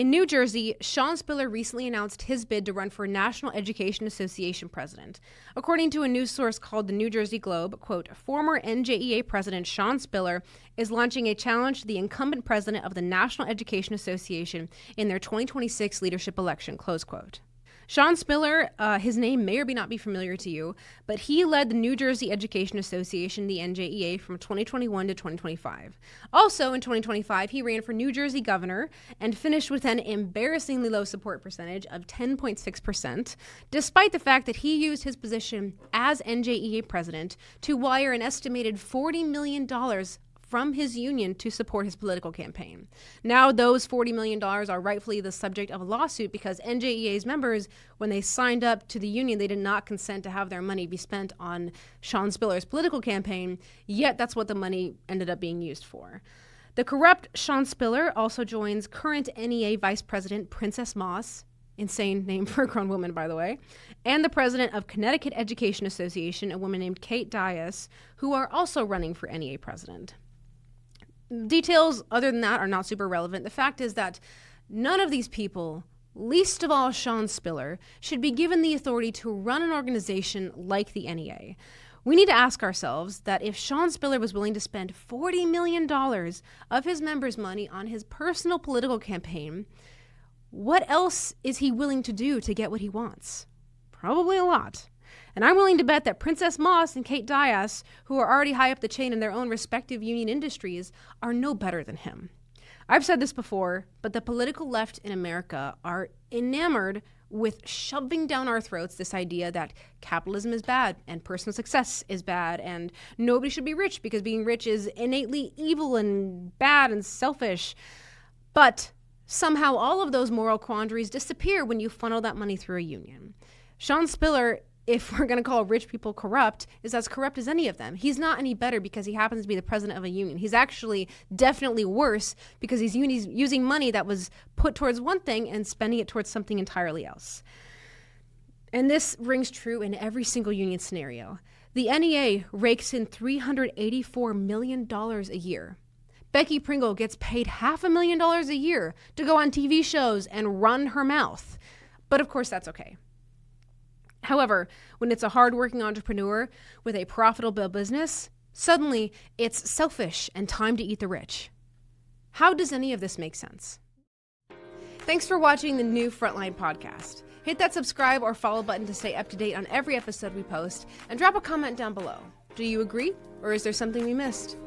In New Jersey, Sean Spiller recently announced his bid to run for National Education Association president. According to a news source called the New Jersey Globe, quote, former NJEA president Sean Spiller is launching a challenge to the incumbent president of the National Education Association in their 2026 leadership election, close quote. Sean Spiller, his name may or may not be familiar to you, but he led the New Jersey Education Association, the NJEA, from 2021 to 2025. Also in 2025, he ran for New Jersey governor and finished with an embarrassingly low support percentage of 10.6%, despite the fact that he used his position as NJEA president to wire an estimated $40 million from his union to support his political campaign. Now those $40 million are rightfully the subject of a lawsuit because NJEA's members, when they signed up to the union, they did not consent to have their money be spent on Sean Spiller's political campaign, yet that's what the money ended up being used for. The corrupt Sean Spiller also joins current NEA Vice President Princess Moss, insane name for a grown woman, by the way, and the president of Connecticut Education Association, a woman named Kate Dias, who are also running for NEA president. Details other than that are not super relevant. The fact is that none of these people, least of all Sean Spiller, should be given the authority to run an organization like the NEA. We need to ask ourselves that if Sean Spiller was willing to spend $40 million of his members' money on his personal political campaign, what else is he willing to do to get what he wants? Probably a lot. And I'm willing to bet that Princess Moss and Kate Dias, who are already high up the chain in their own respective union industries, are no better than him. I've said this before, but the political left in America are enamored with shoving down our throats this idea that capitalism is bad and personal success is bad and nobody should be rich because being rich is innately evil and bad and selfish. But somehow all of those moral quandaries disappear when you funnel that money through a union. Sean Spiller, if we're going to call rich people corrupt, is as corrupt as any of them. He's not any better because he happens to be the president of a union. He's actually definitely worse because he's using money that was put towards one thing and spending it towards something entirely else. And this rings true in every single union scenario. The NEA rakes in $384 million a year. Becky Pringle gets paid $500,000 a year to go on TV shows and run her mouth. But of course, that's okay. However, when it's a hardworking entrepreneur with a profitable business, suddenly it's selfish and time to eat the rich. How does any of this make sense? Thanks for watching the new Frontline podcast. Hit that subscribe or follow button to stay up to date on every episode we post, and drop a comment down below. Do you agree, or is there something we missed?